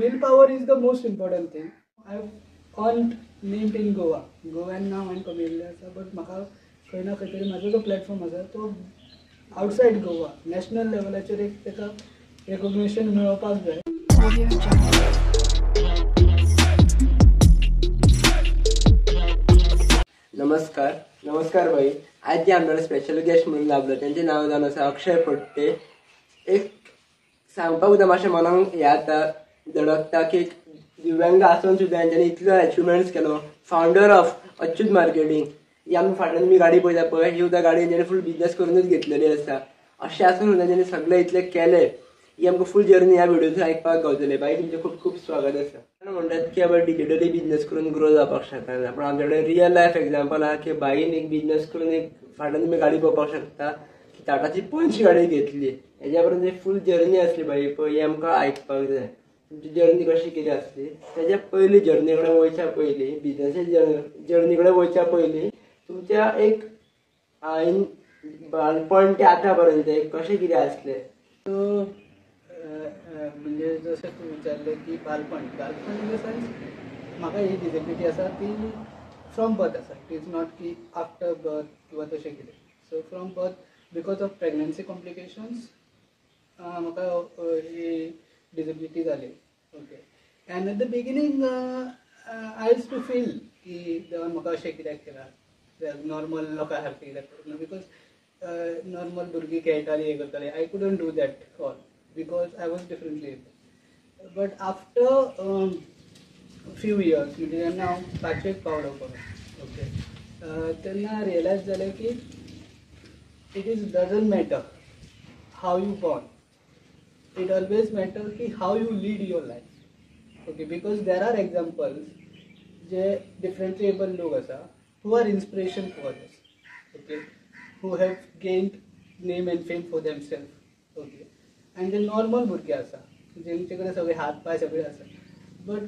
willpower is the most important thing. I've earned named in Goa. गोव्यान नाव हांवें कमयल्लें आसा, बट म्हाका खंय ना खंय तरी म्हाजो जो प्लॅटफॉर्म आसा तो आउटसायड गोवा नॅशनल लेवलाचेर एक ताका रेकॉग्निशन मेळोवपाक जाय. नमस्कार भाई. आज जे आमच्याकडे स्पेशल गेस्ट म्हणून लाभलो त्यांचे नाव जावन आसा अक्षय फडते. एक सांगपाक सुद्दां मातशें मनाक हें जाता धडकता की दिव्यांग आसून सुद्दां तांच्यांनी इतलो अचिवमेंट्स केलो. फाउंडर ऑफ अच्युत मार्केटिंग ही आमी फाटल्यान तुमी गाडी पळयता पळय, ही सुद्दां गाडी तांच्यांनी फूल बिजनेस करूनच घेतलेली आसा. अशें आसून सुद्दां तांच्यांनी सगळें इतलें केलें ही आमकां फूल जर्नी ह्या व्हिडिओतून आयकपाक गावतले. भाई तुमचें खूब खूब स्वागत आसा. म्हणटात की आपण डिजिटली बिजनेस करून ग्रो जावपाक शकता, पण आमच्याकडे रियल लायफ एक्झाम्पल आहा की बाईन एक बिजनेस करून एक फाटल्यान तुमी गाडी पळोवपाक शकता की टाटाची पंच गाडी घेतली. हेज्या पर्यंत फूल जर्नी आसली भाई पळय, ही आमकां आयकपाक जाय. तुमची जर्नी कशी कितें आसली तेज्या पयलीं जर्नी कडेन वयच्या पयलीं बिजनेसाच्या जर्नी कडेन वयच्या पयलीं तुमच्या एक बाळपण ते आतां पर्यंत एक कशें कितें आसलें. सो म्हणजे जशें तूं विचारलें की बालपण इन द सेन्स म्हाका ही डिसेबिलिटी आसा ती फ्रॉम बर्थ आसा. इट इज नॉट की आफ्टर बर्थ किंवा तशें कितें. So from birth because of pregnancy complications म्हाका ही डिसेबिलिटी जाली. Okay. And at the beginning I use to feel की देवान म्हाका अशें कित्याक केलां, नॉर्मल लोकां सारकें कित्याक करना, बिकॉज नॉर्मल भुरगीं खेळटालीं हें करतालीं. I couldn't do that all because I was differently able. But after few years, म्हणजे जेन्ना हांव पांचवेक पावलो पळय, ओके, तेन्ना रियलायज जालें की it doesn't matter how you born, it always matter की how you lead your life. Okay, because there are examples जे differently able लोक आसा who are inspiration for others, okay, who have gained name and fame for themselves. Okay. आणि जे normal भुरगे आसा जेंचे कडेन सगळे हात पाय सगळे आसा, but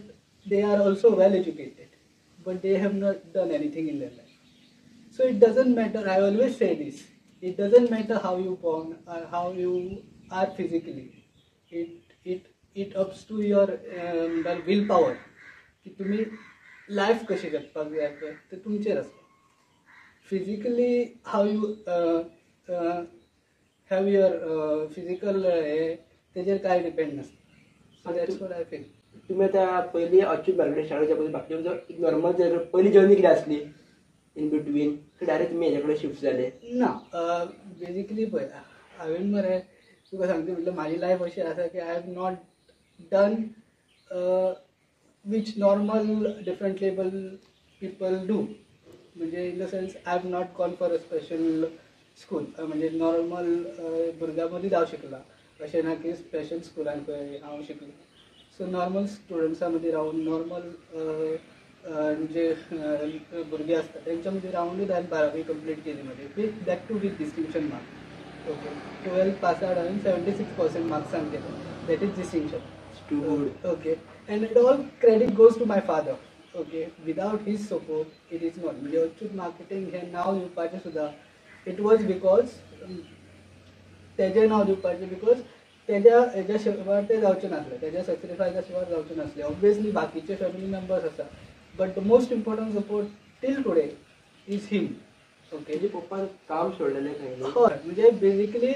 they are also well educated, but they have not done anything in their life. So it doesn't matter, I always say this, it doesn't matter how you born or how you are physically. It ups to your will power की तुमी life कशी जगपाक जाय पळय ते तुमचेर आसता. Physically how you have your physical तेजेर काय डिपेंड नसता. So that's what I feel. तुम्ही आता पहिली अच्युत मार्केटिंग स्टार्ट करच्या पयलीं बाकी नॉर्मल जर पहिली जर्नी कितें आसली इन बिटवीन डायरेक्ट तुमी हेजे कडेन शिफ्ट जाले ना. बेजिकली पळय हांवें मरे तुका सांगता म्हटल्यार म्हाजी लायफ अशी आसा की I have not done which normal different label people do. म्हणजे in the sense I have not gone for a special school, म्हणजे नॉर्मल भुरग्यां मदीं हांव शिकला, अशें ना की स्पेशल स्कुलान खंय हांव शिकलो. सो नॉर्मल स्टुडंट्सां मदीं रावन नॉर्मल जे भुरगे आसता तेंच्या मदीं रावनूच हांवें 12वी कंप्लीट केली म्हजी, with that too with distinction mark. Okay. 12th pass out हांवें 76% मार्क्सान केलो, that is distinction. Okay. And it all credit goes to my father. Okay. Without his support it is not. म्हणजे अच्युत मार्केटिंग हें नांव येवपाचें सुद्दां इट वॉज बिकॉज तेजें नांव दिवपाचें बिकॉज तेज्या हेज्या शिवार तें जावचें नासलें, तेज्या सॅक्रिफायसा शिवार जावचें नासलें. ऑब्वियसली बाकीचे फॅमिली मेंबर्स आसा, but the most important support till today is him. Okay. तेजे पप्पान काम सोडलेलें खंय. हय. म्हणजे बेजिकली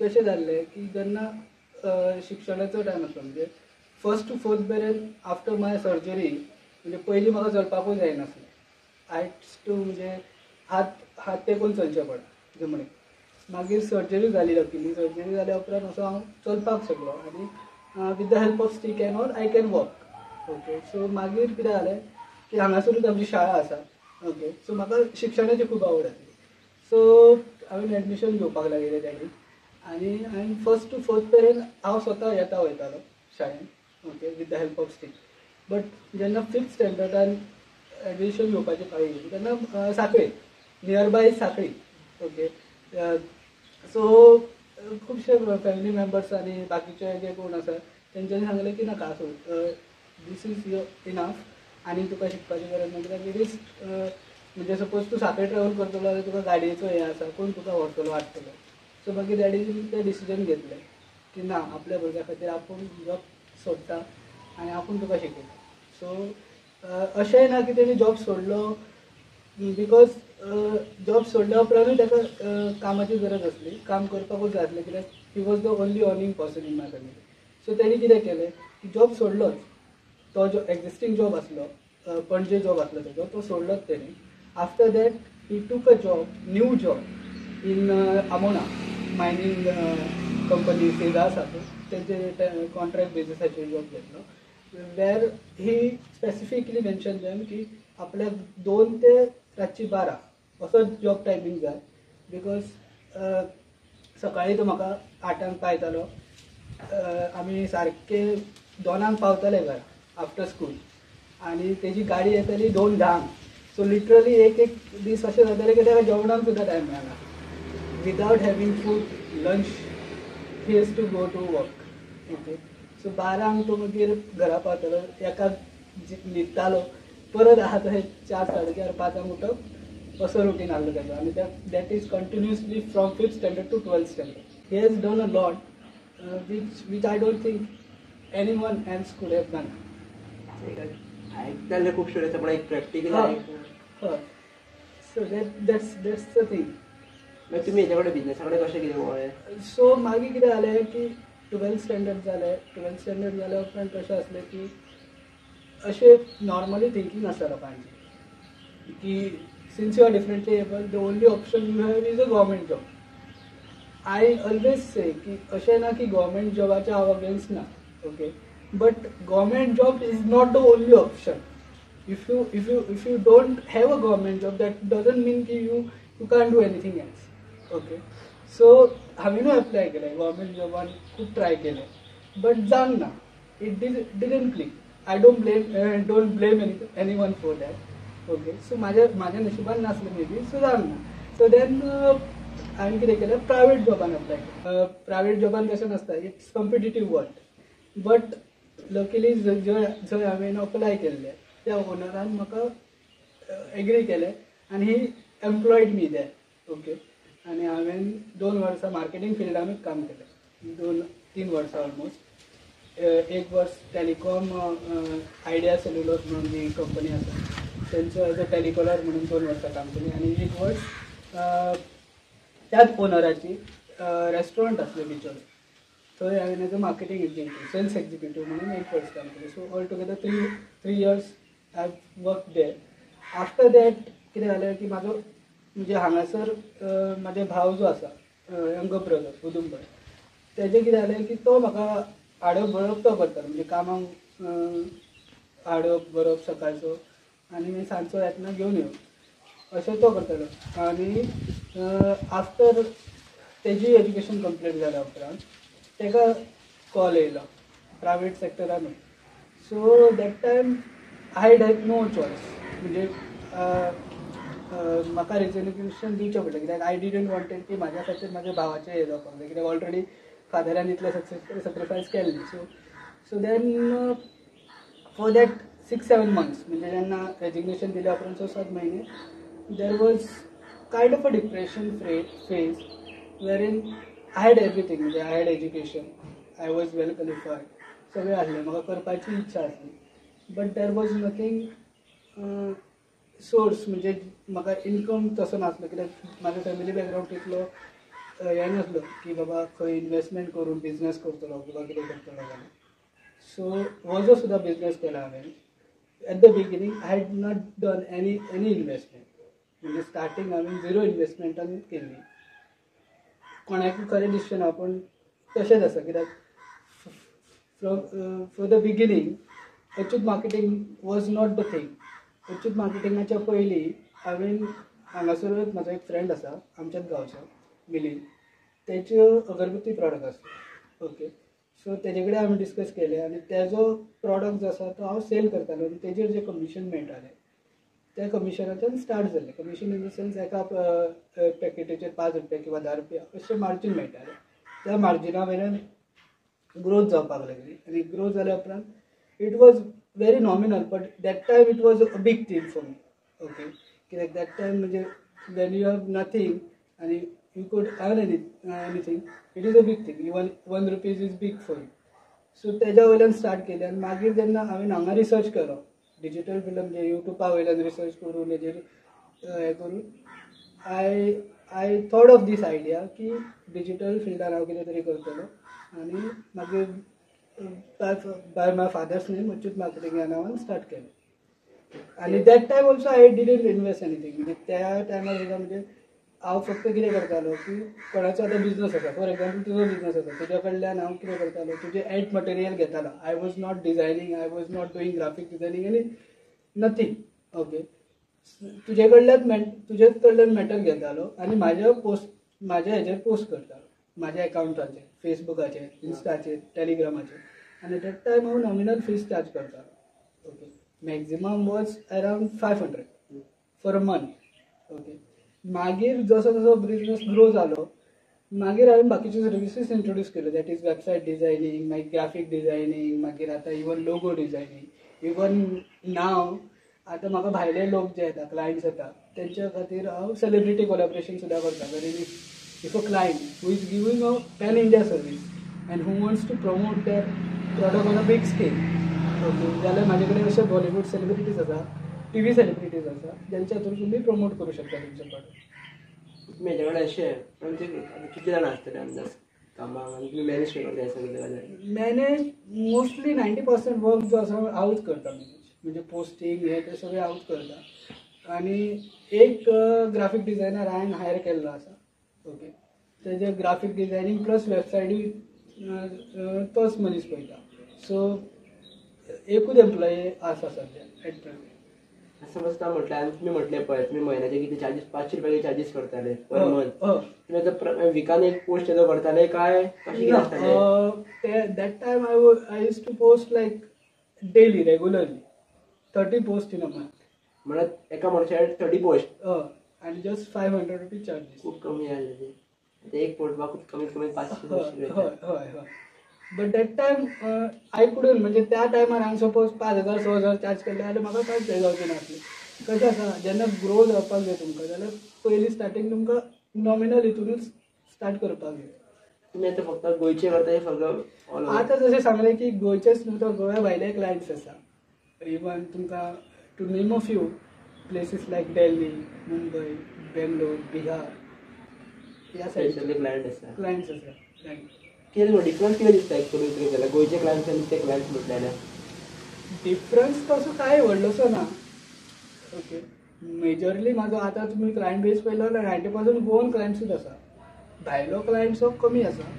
कशें जाल्लें की जेन्ना शिक्षणाचो टायम आसलो, म्हणजे 1st to 4th मेरेन आफ्टर माय सर्जरी, म्हणजे पयलीं म्हाका चलपाकूय जायनासलें. आय टू म्हणजे हात तेकून चलचें पडा जमणीक. मागीर सर्जरी जाली, लकीली सर्जरी जाल्या उपरांत असो हांव चलपाक शकलो आनी with the help of stick and all I can walk. Okay. So मागीर कितें जालें की हांगासरूच आमची शाळा आसा. ओके. सो म्हाका शिक्षणाची खूब आवड आसली. सो हांवें एडमिशन घेवपाक लागिल्लें डॅडी, आनी हांवें 1st to 4th मेरेन हांव स्वता येता वयतालो शाळेन. Okay. With the help of stick. But जेन्ना 5th स्टँडर्डान एडमिशन घेवपाची पाळी येयली तेन्ना Sankhali nearby Sankhali. Okay. So खुबशे फॅमिली मेंबर्स आनी बाकीचे जे कोण आसा तेंच्यांनी सांगलें की नाका सोड, दीस इज युअर इनफ आनी तुका शिकपाची गरज ना. कित्याक इट इज म्हणजे सपोज तूं सांखळी ट्रॅवल करतलो जाल्यार तुका गाडयेचो हें आसा, कोण तुका व्हरतलो हाडटलो. सो मागीर डॅडीन तें डिसिजन घेतलें की ना, आपल्या भुरग्या खातीर आपूण जॉब सोडटा आनी आपूण तुका शिकयता. सो अशेंय ना की तेणी जॉब सोडलो बिकॉज जॉब सोडल्या उपरांतूय ताका कामाची गरज आसली, काम करपाकूच जाय आसलें, कित्याक he was the only earning person in my family. So तेणी कितें केलें की जॉब सोडलोच, तो जो एक्झिस्टींग जॉब आसलो पणजे जॉब आसलो तेजो तो सोडलोच तेणी. After that he took a job, new job in Amona mining company सेजा आसा तेंचे कॉन्ट्रॅक्ट बेजिसाचेर जॉब घेतलो. Where he specifically mention them की आपल्याक 2 ते रातची 12 असो जॉब टायमींग जाय. बिकॉज सकाळीं तो म्हाका 8 पायतालो, आमी सारके 2 पावताले घरा आफ्टर स्कूल, आनी तेजी गाडी येताली 2:10. सो लिटरली एक दीस अशें जातालें की ताका जेवणाक सुद्दां टायम मेळना. Without having food, lunch, he has to go to work. Okay, so 12 तो मागीर घरा पावतालो, एकाक न्हिदतालो, परत आहा तशें 4, 4:30, 5 उठप, असो रुटीन आहलो तेजो. आनी that is continuously from 5th standard to 12th standard. He has done a lot which I don't think anyone else could have done. ऐकताले खूप शिवरायचं पण एक प्रॅक्टिकल आहे. So that's the thing. तुम्ही याच्याकडे बिझनेसाकडे कशें कितें वळ्ळे? सो मागीर कितें जालें की 12th स्टँडर्ड जालें. 12th स्टँडर्ड जाल्या उपरांत कशें आसलें की अशें नॉर्मली थिंकींग आसता लोकांची की since you are differently able, the only option you have is a government job. I always say की अशें ना की गव्हर्मेंट जॉबाचे हांव अगेन्स्ट ना, okay, but government job is not the only option. If you don't have a government job, that doesn't mean कि you can't do anything else. Okay, so हांवें apply केलें गव्हर्मेंट जॉबान, खूब ट्राय केलें, but जावंक ना. It didn't click. I don't blame anyone for that. Okay, so म्हाज्या नशिबान नासलें मे बी, सो जावंक ना. सो देन हांवें कितें केलें, प्रायवेट जॉबान अप्लाय केलें. प्रायवेट जॉबान कशें नासता, it's competitive world, but luckily जंय हांवें अप्लाय केल्लें त्या ओनरान म्हाका एग्री केलें आनी ही एम्प्लॉयड मी दॅर. ओके, आनी हांवें 2 वर्सां मार्केटींग फिल्डानूच काम केलें, 2-3 वर्सां ऑलमोस्ट. 1 वर्स टॅलिकॉम आयडिया सेल्युलर म्हणून जी कंपनी आसा तेंचो एज अ टॅलिकॉलर म्हणून 2 वर्सां काम केलीं, आनी 1 वर्स त्याच ओनराची रेस्टॉरंट आसलें बिचोर, थंय हांवें as a marketing executive, sales executive म्हणून 1 वर्स काम केलें. So all together 3 years I've worked there. After that कितें जालें की म्हणजे हांगासर म्हाजे भाव जो आसा, यंगर ब्रदर उदुंबर, तेजें कितें जालें की तो म्हाका हाडप व्हरप तो करतालो, म्हणजे कामाक हाडप व्हरप सकाळचो आनी मागीर सांजचो येतना घेवन येवप, अशें तो करतालो. आनी आफ्टर तेजी एज्युकेशन कंप्लीट जाल्या उपरांत ताका कॉल येयलो प्रायवेट सॅक्टरानूच. So that time I had no choice, म्हणजे म्हाका रिजनेशन दिवचें पडलें, कित्याक आय डिडंट वॉन्टेड की म्हाज्या खातीर म्हाज्या भावाचें हें जावपाक जाय, कित्याक ऑलरेडी फादरान इतलें सॅक्रिफायस केल्लें. So then for that 6-7 months, म्हणजे जेन्ना रेजिग्नेशन दिल्या उपरांत 6-7 म्हयने, there was kind of a depression phase wherein I had everything, म्हणजे I had education, I was well qualified, सगळें आसलें, म्हाका करपाची इच्छा आसली, but there was nothing source, म्हणजे म्हाका इनकम तसो नासलो, कित्याक म्हाजो फॅमिली बॅकग्रावंड तितलो हें नासलो की बाबा खंय इन्वेस्टमेंट करून बिजनेस करतलो किंवा कितें करतलो जाल्यार. सो हो जो सुद्दां बिजनेस केला हांवें, eight the beginning I had not done any investment, म्हणजे स्टार्टींग हांवें 0 इन्वेस्टमेंटान केल्ली. कोणाकूय खरें दिसचें ना, पूण तशेंच आसा, कित्याक from the beginning Achyut marketing was not the thing. Achyut मार्केटिंगाच्या पयलीं हांवें हांगासरूच म्हाजो एक फ्रेंड आसा आमच्याच गांवचो मिलींद, तेच्यो अगरबत्ती प्रॉडक्ट आसता. ओके, सो तेजे कडेन हांवें डिस्कस केलें आनी तेजो प्रॉडक्ट जो आसा तो हांव सेल करतालो आनी तेजेर जें कमिशन मेळटालें त्या कमिशनाच्यान स्टार्ट जालें. कमिशन इन द सेन्स एका पॅकेटीचेर ₹5 किंवा ₹10 अशें मार्जीन मेळटालें. त्या मार्जिना वयल्यान ग्रोथ जावपाक लागली आनी ग्रोथ जाल्या उपरांत it was very nominal, but that time it was a big thing for me. Okay, like that time when you have nothing and you could earn anything, it is a big thing. Even ₹1 is big for you. So तेज्या वयल्यान start केलें आनी मागीर जेन्ना हांवें हांगा research केलो digital film म्हणजे युट्यूबा वयल्यान रिसर्च करून हेजेर हें करून I thought of this idea की डिजिटल फिल्डार हांव कितें तरी करतलो आनी मागीर by my father's name Achyut marketing ह्या नांवान स्टार्ट केलें आनी that time also I didn't invest anything म्हणजे त्या टायमार सुद्दां म्हणजे हांव फक्त कितें करतालो की कोणाचो आतां बिझनस आसा फॉर एग्जाम्पल तुजो बिझनस आसा तुज्या कडल्यान हांव कितें करतालो तुजें एड मटेरियल घेतालो I was not designing I was not doing graphic designing any nothing okay तुजे कडल्यान मॅटर घेतालो आनी म्हाज्या हेजेर पोस्ट करतालो म्हाज्या एकाउंटाचेर फेसबुकाचेर इन्स्टाचेर टेलिग्रामाचेर आनी दॅट टायम हांव नॉमिनल फीज चार्ज करतालो okay maximum was around 500 for a month okay मागीर जसो जसो बिझनस ग्रो जालो मागीर हांवें बाकीचे सर्विसीस इंट्रोड्यूस केल्यो दॅट इज वेबसायट डिझायनींग मागीर ग्राफीक डिझायनींग मागीर आतां इवन लोगो डिझायनींग इवन नाव आतां म्हाका भायले लोक जे येता क्लायंट्स येता तेंच्या खातीर हांव सेलिब्रिटी कोलॅबरेशन सुद्दां करता very if a client who is giving a pan India service and who wants to promote their product on a big scale okay जाल्यार म्हाजे कडेन अशे बॉलिवूड सेलिब्रिटीज आसा टीव्ही सेलिब्रिटीज आसा ज्यांच्या थ्रू तुमी प्रमोट करू शकता तुमचे प्रॉडक्ट म्हजे कडेन अशें म्हणजे कितले जाण आसतले अंदाज कामाक आनी तुमी मॅनेज करता हें सगळें गजाली मॅनेज मोस्टली 90% वर्क जो आसा हांवूच करता मॅनेज म्हणजे पोस्टींग हे ते सगळें हांवूच करता आनी एक ग्राफीक डिझायनर हांवें हायर केल्लो आसा ओके तेजे ग्राफीक डिझायनींग प्लस वेबसायटी तोच मनीस पळयता सो एकूच एम्प्लॉई आसा सद्या एट प्रेझेंट समज म्हटल्यार आनी तुमी म्हटलें पळय तुमी म्हयन्याचे कितें चार्जीस 500 रुपया चार्जीस करताले पर मंथ तुमी आतां विकान एक पोस्ट येदो करताले काय कशें कितें आसतालें that time I use to post like daily regularly 30 post in a month म्हळ्यार एका मनशार 30 पोस्ट आनी जस्ट 500 रुपीज चार्जीस खूब कमी आसलें तें एक पोस्ट म्हाका कमीत कमी 500 हय हय हय but that time I couldn't म्हणजे त्या टायमार हांवें सपोज 5,000 6,000 चार्ज केले जाल्यार म्हाका कांयच हें जावचें नासलें कशें आसा जेन्ना ग्रो जावपाक जाय तुमकां जाल्यार पयलीं स्टार्टींग तुमकां नॉमिनल हितूनच स्टार्ट करपाक जाय तुमी आतां फक्त गोंयचे करता सगळं आतां जशें सांगलें की गोंयचेच न्हू तर गोंया भायले क्लायंट्स आसा इवन तुमकां to name a few places like Delhi Mumbai Bangalore Bihar ह्या सायडीचे क्लायंट्स आसा कितें डिफरन्स कितें दिसता एक्चुअली कितें जाल्यार गोंयचे क्लायंट्स आनी ते क्लायंट्स म्हटल्यार डिफरन्स तसो कांय व्हडलोसो ना ओके मेजरली म्हाजो आतां तुमी क्लायंट बेज पळयलो जाल्यार 90% गोवन क्लायंट्सूच आसा भायलो क्लायंट्स हो कमी आसा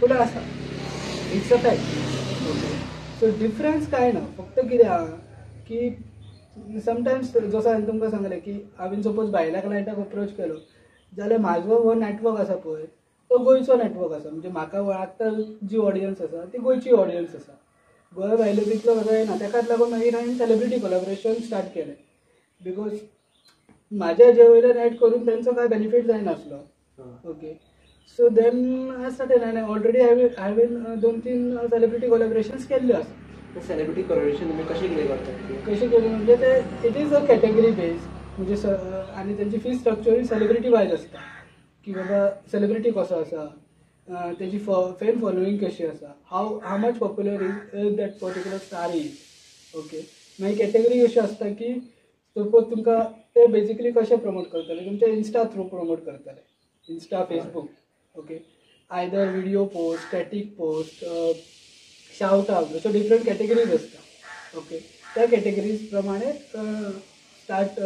पूण आसा it's a fact okay so difference कांय ना फक्त कितें आहा की समटायम्स जसो हांवें तुमकां सांगलें की हांवें सपोज भायल्या क्लायंटाक अप्रोच केलो जाल्यार म्हाजो हो नॅटवर्क आसा पळय तो गोंयचो नॅटवर्क आसा म्हणजे म्हाका वळखता जी ऑडियन्स आसा ती गोंयची ऑडियन्स आसा गोंया भायलो तितलो कसो येना तेकाच लागून मागीर हांवें सेलिब्रिटी कोलॅबरेशन स्टार्ट केलें बिकॉज म्हाज्या जे वयल्यान एड करून तेंचो कांय बेनिफीट जायनासलो okay so then I started आनी ऑलरेडी हांवें 2-3 सेलिब्रिटी कोलॅबरेशन्स केल्ल्यो आसा सेलिब्रिटी कोलॅबरेशन तुमी कशें कितें करता कशें केलें म्हणजे ते it is a category base म्हणजे आनी तेंची फी स्ट्रक्चरूय सेलिब्रिटी वायज आसता की बाबा सेलिब्रिटी कसो आसा तेजी फॅन फॉलोईंग कशी आसा how much popular is that particular star is okay मागीर कॅटेगरी अशी आसता की सपोज तुमकां ते बेजिकली कशें प्रमोट करतले तुमच्या इन्स्टा थ्रू प्रमोट करतले insta Facebook okay either video post static post shout out अशो डिफरंट कॅटेगरीज आसता ओके त्या कॅटेगरीज प्रमाणे स्टार्ट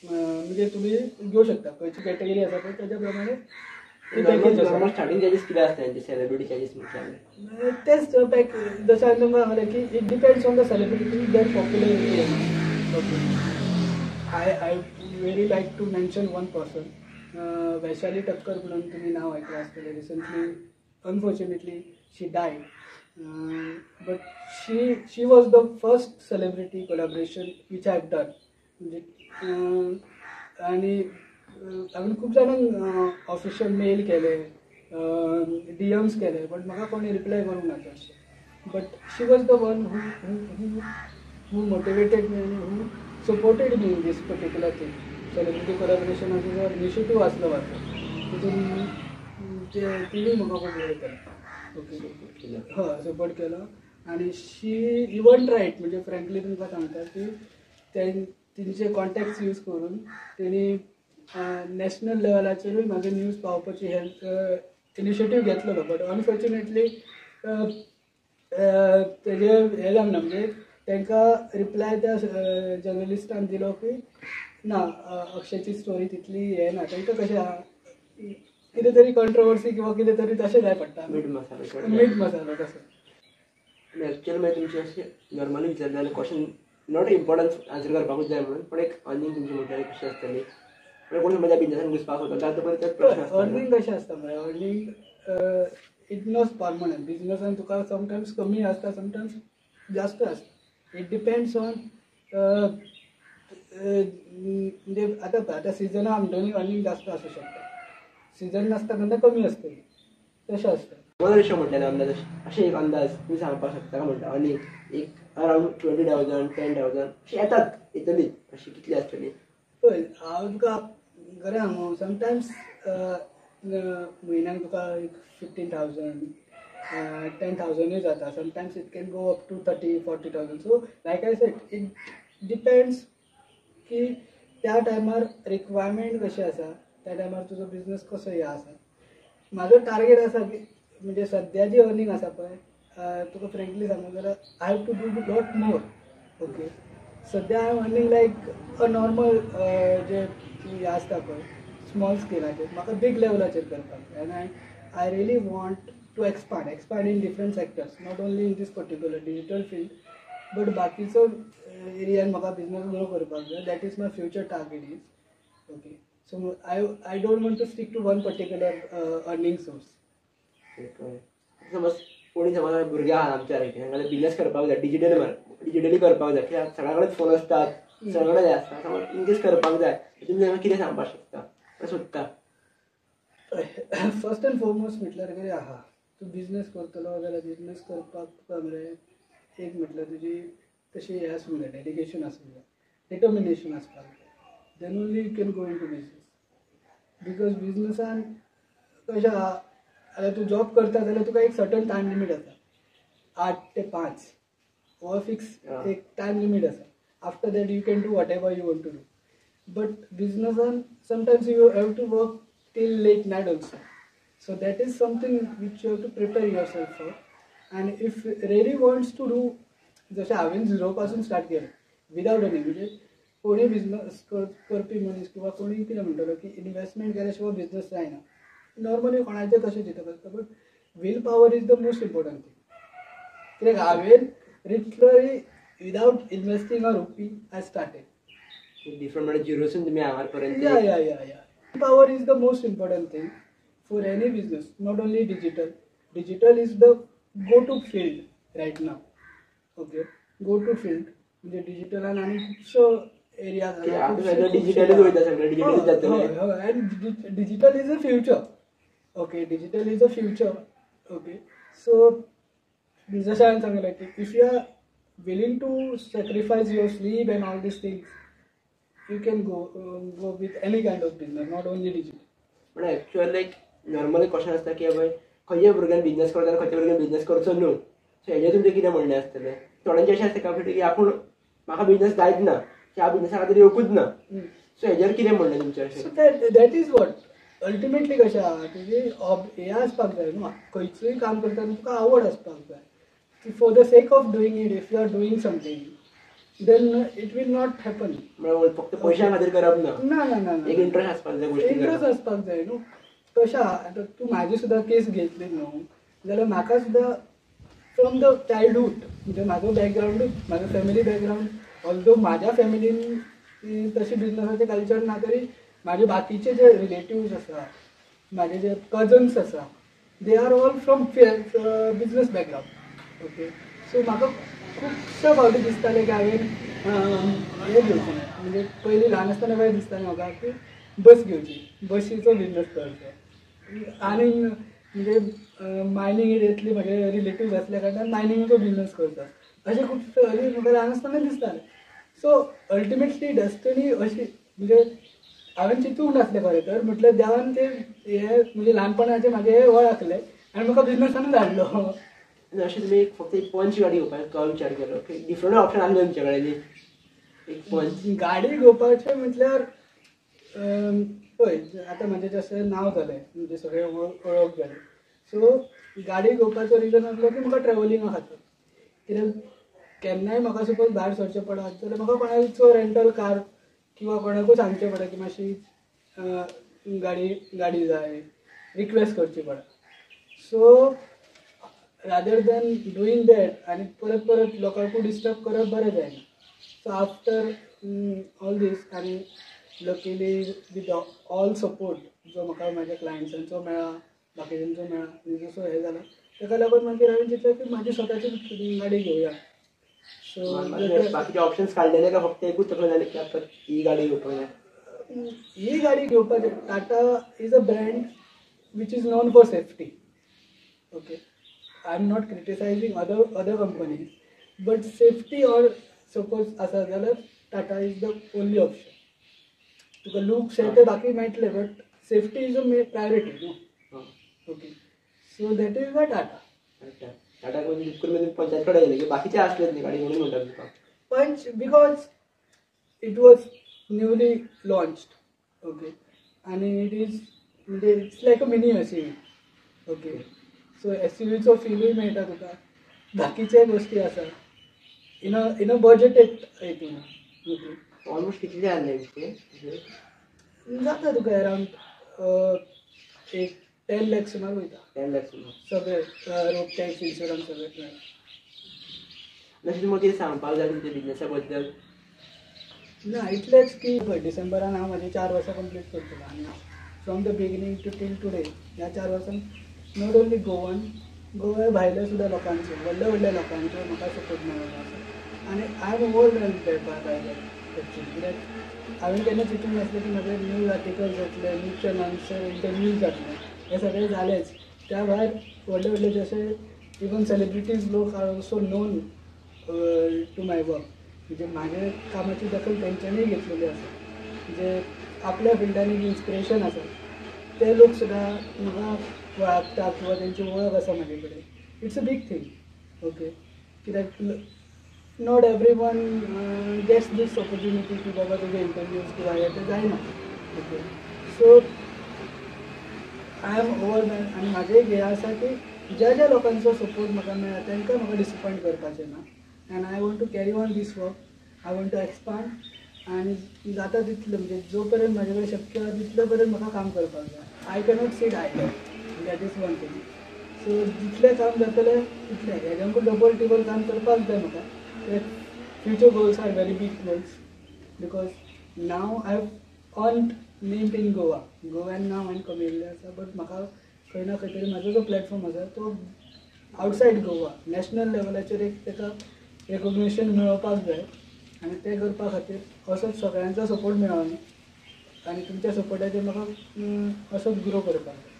म्हणजे तुम्ही घेऊ शकता खंयची कॅटेगरी आसा पळय त्याच्या प्रमाणे स्टार्टींग चार्जीस कितें आसता सेलिब्रिटी चार्जीस म्हटल्यार तेच पॅक जशें हांवें तुमकां सांगलें की it depends on the celebrity their popularity okay I very like to mention one person Vaishali Thakkar म्हणून तुमी नांव आयकलां आसतलें recently unfortunately she died but she was the first celebrity collaboration which I have done म्हणजे आनी हांवें खूब जाणांक ऑफिशियल मेल केले DMs केले बट म्हाका कोणी रिप्लाय करूंक ना चडशे but she was the one who motivated me आनी who supported me in this particular thing celebrity कोलॅबरेशनाचो जो इनिशिएटीव आसलो म्हाजो तितून तिणें म्हाका खूब हें केलें ओके सपोर्ट केलो आणि शी इवन रायट म्हणजे फ्रँकली तुमकां सांगता की तेंचे कॉन्टॅक्ट्स यूज करून तेणी नॅशनल लेवलाचेरूय म्हाका न्यूज पावपाची हेल्प इनिशिएटीव घेतलेलो बट अनफॉर्च्युनेटली तेजे हे जावना म्हणजे तांकां रिप्लाय त्या जर्नलिस्टान दिलो की ना अक्षयची स्टोरी तितली हे ना तांकां कशें आहा कितें तरी कंट्रोवर्सी किंवा कितें तरी तशें जाय पडटा मीठ मसालो तसो एक्चुअल मागीर तुमचे अशें नॉर्मली विचारलें जाल्यार क्वेश्चन नॉट इम्पॉर्टन्स आन्सर करपाकूच जाय म्हणून पण एक अर्निंग तुमची म्हटल्यार कशी आसतली म्हणजे कोण समजा बिजनेसान घुसपाक सोदता तो प्रश्न अर्निंग कशें आसता मरे अर्निंग इट नॉट परमनंट बिजनेसान तुका समटायम्स कमी आसता समटायम्स जास्त आसता इट डिपेंड्स ऑन म्हणजे आतां सिजना आमची अर्निंग जास्त आसूं शकता सीजन नासता तेन्ना कमी आसतली तशें आसता मला रेशो म्हटल्यार अंदाज अशें एक अंदाज तुम्ही सांगपाक शकता काय म्हणटा आनी एक अरावंड 20,000 10,000 अशी येतात येतली अशी कितली आसतली पळय हांव तुका खरें सांगू समटायम्स म्हयन्याक तुका एक 15,000 10,000 जाता sometimes it can go up to 30,000-40,000 so like I said it depends की त्या टायमार रिक्वायरमेंट कशी आसा त्या टायमार तुजो बिजनेस कसो हे आसा म्हाजो टार्गेट आसा की म्हणजे सद्या जी अर्निंग आसा पळय तुका फ्रँकली सांगू जाल्यार I have to do lot more okay सद्या I am earning like a normal जे हे आसता पळय स्मॉल स्केलाचेर म्हाका बिग लेवलाचेर करपाक जाय आनी I really want to expand in different sectors not only in this particular digital field but बाकीचो एरियान म्हाका बिजनस ग्रो करपाक जाय that is my future target is okay so I don't want to stick to one particular earning source समज कोणी समज भुरगे आहात आमच्या तांकां बिजनेस करपाक जाय डिजिटली करपाक जाय कित्याक सगळ्या कडेन फोन आसतात सगळे कडेन आसता समज इनकेस करपाक जाय तुमी तांकां कितें सांगपाक शकता सोदता फर्स्ट एंड फॉरमोस्ट म्हटल्यार कितें आहा तूं बिजनेस करतलो जाल्यार बिजनेस करपाक तुका मरे एक म्हटल्यार तुजी तशी हे आसूंक जाय डेडिकेशन आसूंक जाय डिटर्मिनेशन आसपाक जाय then only you can go into business because बिजनेसान कशें आहा आतां तूं जॉब करता जाल्यार तुका एक सर्टन टायम लिमीट आसा 8 ते 5 हो फिक्स एक टायम लिमीट आसा after that you can do whatever you want to do but बिजनेसान sometimes you have to work till late night also so that is something which you have to prepare yourself for आनी if really wants to do जशें हांवें zero पासून start केलें without any म्हणजे कोणी business करपी मनीस किंवा कोणी कितें म्हणटलो की इन्वेस्टमेंट केल्या शिवाय बिजनेस जायना नॉर्मली कोणाचें तशें चिंतप आसता but will power is the most important thing कित्याक हांवें literally without investing a rupee I started different म्हणजे झिरोसून तुमी हांगार पर्यंत या power is the most important thing for any business not only digital is the go to field right now okay go to field म्हणजे डिजिटलान आनी खुबसो area digital is a future okay digital is a future okay so जशें हांवें सांगलें की if you are willing to sacrifice your sleep and all this things you can go with any kind of business not only digital पण actual like normally question आसता की bye खंयच्या भुरग्यान business करता आनी खंयच्या भुरग्यान बिजनेस करचो न्हू सो हेजेर तुमचें कितें म्हणणें आसतलें थोड्यांचें अशें आसता कम्प्लीटली की आपूण म्हाका बिजनेस जायत ना की ह्या बिजनेसा खातीर येवकूच ना सो हेजेर कितें म्हणणें तुमचें अशें दॅट इज वॉट अल्टिमेटली कशें आहा तुजी हें आसपाक जाय न्हू खंयचूय काम करतना तुका आवड आसपाक जाय for the sake of doing it if you are doing something then it will not happen म्हणजे फक्त पयशां खातीर करप ना ना एक इंट्रस्ट आसपाक जाय गोष्टी इंट्रस्ट आसपाक जाय न्हू तशें आहा आतां तूं म्हाजी सुद्दां केस घेतली न्हू जाल्यार म्हाका सुद्दां फ्रॉम द चायल्डहूड म्हणजे म्हाजो बॅकग्रावंडूच म्हाजो फॅमिली बॅकग्रावंड ऑल्दो म्हाज्या फॅमिलीन तशी बिजनसाचें कल्चर ना तरी म्हाजे बाकीचे जे रिलेटिव्स आसा म्हाजे जे कजन्स आसा they are all from business background okay so म्हाका खुबश्या फावटी दिसतालें की हांवें हें घेवचें म्हणजे पयलीं ल्हान आसतना काय दिसतालें म्हाका की बस घेवची बशीचो बिजनस करचो आनी म्हणजे मायनींग येतली म्हागे रिलेटिव्स आसल्या कारणान मायनिंगचो बिजनस करता अशें खूब म्हाका ल्हान आसतना दिसतालें सो अल्टिमेटली डॅस्टिनी अशी म्हणजे हांवें चिंतूंक नासलें खरें तर म्हटल्यार देवान तें हे म्हणजे ल्हानपणाचें म्हाजें हे वळखलें आनी म्हाका बिजनसानूच धाडलो. आनी अशें तुमी फक्त एक पंच गाडी घेवपाचो विचार केलो, डिफरंट ऑप्शन आसले तुमचे कडेन एक पंच गाडी घेवपाचें म्हटल्यार पळय आतां म्हजें जशें नांव जालें म्हणजे सगळें वळख जाली. सो गाडी घेवपाचो रिजन आसलो की म्हाका ट्रॅवलिंगा खातीर. कित्याक केन्नाय म्हाका सपोज भायर सरचें पडत जाल्यार म्हाका कोणाचो रेंटल कार किंवा कोणाकूय सांगचें पडटा की मातशी गाडी जाय, रिक्वेस्ट करची पडटा. So rather than doing that आनी परत परत लोकांकूय डिस्टर्ब करप बरें जायना. सो आफ्टर ऑल दीस आनी लकीली विथ ऑल सपोर्ट जो म्हाका म्हाज्या क्लायंट्सांचो मेळ्ळा, बाकीच्यांचो मेळ्ळा आनी जसो हें जाला ताका लागून मागीर हांवें चिंतलें की म्हाजी स्वताची गाडी घेवया. सो बाकीचे ऑप्शन्स काडलेले काय फक्त एकूच तकलेन जालें की आतां ही गाडी घेवपाक जाय? ही गाडी घेवपाची. Tata is a brand which is known for safety. Okay, I am not criticising other companies, but safety or suppose आसा जाल्यार Tata is the only option. तुका लुक्स हे ते बाकी मेळटले but safety is a priority न्हू. Okay, so that is the Tata. Tata करून पंचायत कडेन गेले की बाकीचे आसलेच न्ही गाडी म्हणून म्हणटा तुका Punch because it was newly launched. Okay, आनी इट इज म्हणजे it's like a mini SUV. Okay, so एसयूव्हीचो फिलूय मेळटा तुका. बाकीचे गोश्टी आसा इन अ बजेट हितून. ओके, ऑलमोस्ट कितले जाले जाता तुका अरावंड एक 10 lakhs सुमार वयता. 10 lakhs सगळे रोड टॅक्स, इन्शुरन्स सगळे मेळटा. अशें तुमकां कितें सांगपाक जाय तुमच्या बिजनेसा बद्दल? ना इतलेंच की पळय डिसेंबरान हांव म्हाजी 4 वर्सां कंप्लीट करतलो आनी from the beginning to till today ह्या 4 वर्सान नॉट ओन्ली गोवा भायल्या सुद्दां लोकांचो व्हडल्या लोकांचो म्हाका सपोर्ट मेळ्ळो आसा. आनी I am overwhelmed by that actually. कित्याक हांवें केन्ना चिंतूंक नासलें की म्हाजे न्यूज आर्टिकल्स जातले, न्यूज चॅनल्सांचेर इंटरव्यूज जातले. हे सगळें जालेंच. त्या भायर व्हडले जशे इवन सेलिब्रिटीज लोक are also known to my work. म्हणजे म्हाजे कामाची दखल तेंच्यांनी घेतलेली आसा. जे आपल्या फिल्डान एक इन्स्पिरेशन आसा ते लोक सुद्दां म्हाका वळखता किंवा तेंची वळख आसा म्हाजे कडेन. It's a big thing. Okay, कित्याक not every one gets this opportunity की बाबा तुजे इंटरव्यूज किंवा हे ते जायना. Okay, so I am overwhelmed. आनी म्हाजें हें आसा की ज्या लोकांचो सपोर्ट म्हाका मेळ्ळा तांकां म्हाका डिसपॉयंट करपाचें ना. And I want to carry on this work. I want to expand आनी जाता तितलें म्हणजे जो पर्यंत म्हाजे कडेन शक्य आसा तितले पर्यंत म्हाका काम करपाक जाय. I cannot sit idle, that is one thing. So जितलें काम जातलें तितलें हेज्याकून डबल टिबल काम करपाक जाय म्हाका. Future goals are very big goals because now I have earned name in गोव्यान नाव हांवें कमयल्लें आसा. बट म्हाका खंय ना खंय तरी म्हाजो जो प्लॅटफॉर्म आसा तो आवटसायड गोवा नॅशनल लेवलाचेर एक ताका रेकॉग्निशन मेळोवपाक जाय. आनी तें करपा खातीर असोच सगळ्यांचो सपोर्ट मेळोनी आनी तुमच्या सपोर्टाचेर म्हाका असोच ग्रो करपाक जाय.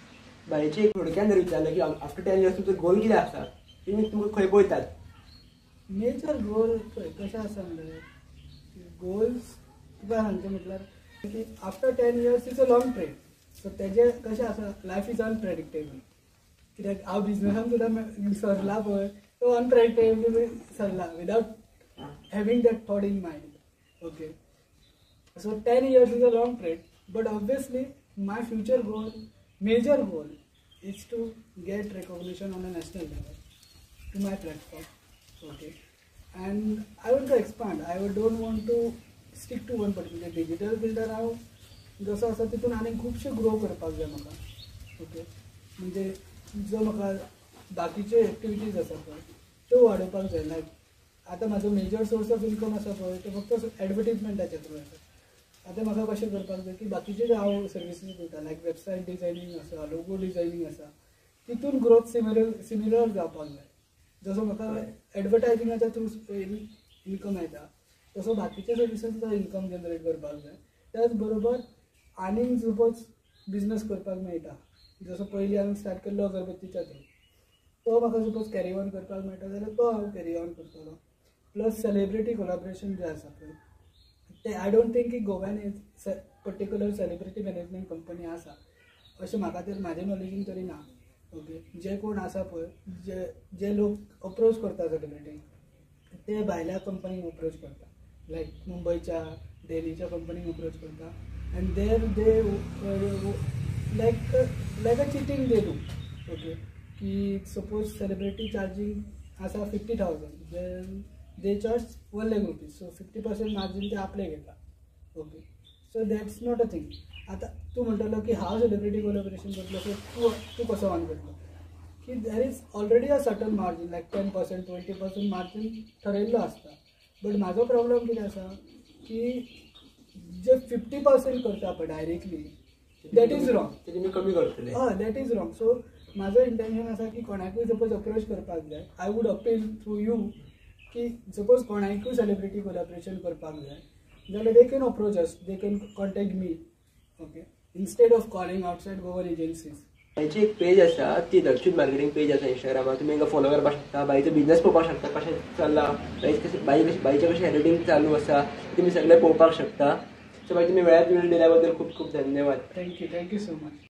बायची एक थोडक्यान जर विचारलें की आफ्टर 10 years तुमचो गोल कितें आसा, तुमी तुमकां खंय पळयतात? मेजर गोल पळय कशें आसा म्हणल्यार गोल्स तुका सांगचें म्हटल्यार की after 10 years is a long train. So तेजें कशें आसा लायफ इज अनप्रेडिक्टेबल. कित्याक हांव बिजनसान सुद्दां सरला पळय तो अनप्रेडिक्टेबल सरला without having that thought in mind. Okay, so 10 years is a long train. But obviously my future goal, major goal is to get recognition on a national level to my platform. Okay, and I want to expand. I don't want to stick to one particular digital builder. हांव जसो आसा तितून आनीक खुबशे grow करपाक जाय म्हाका. Okay, म्हणजे जो म्हाका बाकीचे एक्टिविटीज आसा पळय त्यो वाडोवपाक जाय. लायक आतां म्हाजो मेजर सोर्स ऑफ इनकम आसा पळय तो फक्त एडवर्टिजमेंटाच्या थ्रू आसा. आतां म्हाका कशें करपाक जाय की बाकीचे जे हांव सर्विसीस दिता लायक वेबसायट डिजायनींग आसा, लोगो डिजायनींग आसा, तितून ग्रोथ सिमिलर जावपाक जाय. जसो म्हाका एडवर्टायजिंगाच्या थ्रू इनकम येता तसो बाकीच्या सर्विसीसचो इनकम जनरेट करपाक जाय. त्याच बरोबर आनीक सपोज बिजनस करपाक मेळटा. जसो पयलीं हांवें स्टार्ट केल्लो अगरबत्तीच्या थ्रू तो म्हाका सपोज कॅरी ऑन करपाक मेळटा जाल्यार तो हांव कॅरी ऑन करतलो. प्लस सेलिब्रिटी कोलॅबोरेशन जे आसा पळय ते आय डोंट थिंक की गोव्यान पर्टिक्युलर सेलिब्रिटी मॅनेजमेंट कंपनी आसा अशें म्हाका तर म्हाजे नॉलेजीन तरी ना. ओके जे कोण आसा पळय जे लोक अप्रोच करता सेलिब्रिटी ते भायल्या कंपनीक अप्रोच करता लायक मुंबयच्या दिल्लीच्या कंपनीक अप्रोच करता and there they like a cheating they do okay की सपोज सेलिब्रिटी चार्जींग आसा 50,000 then they charge 1 lakh rupees so 50% margin ते आपले घेता okay so that's not a thing. आता तू म्हणटलो की हांव सेलिब्रिटी कोलॅबोरेशन करतलो सो तू कसो ऑन करतलो की there is already a certain margin like 10% 20% margin ठरयल्लो आसता. बट म्हाजो प्रॉब्लम कितें आसा की जे 50% करता पळय डायरेक्टली दॅट इज रॉंग. ते तुमी कमी करतले. हय दॅट इज रॉंग. सो म्हाजो इंटेन्शन आसा की कोणाकूय सपोज अप्रोच करपाक जाय I would appeal through you की सपोज कोणाकूय सेलिब्रिटी कोलॅबोरेशन करपाक जाय जाल्यार they can approach us they can contact me okay instead of calling outside Goan agencies. त्यांची एक पेज आसा ती दक्षिण मार्केटिंग पेज आसा इंस्टाग्रामार तुमी तांकां फॉलो करपाक शकता बाईचो बिझनेस पळोवपाक शकता कशें चल्ला बाईचें कशें एडिटींग चालू आसा तुमी सगळें पळोवपाक शकता. सो बाई तुम्ही वेळात वेळ दिल्या बद्दल खूप खूप धन्यवाद. Thank you so much.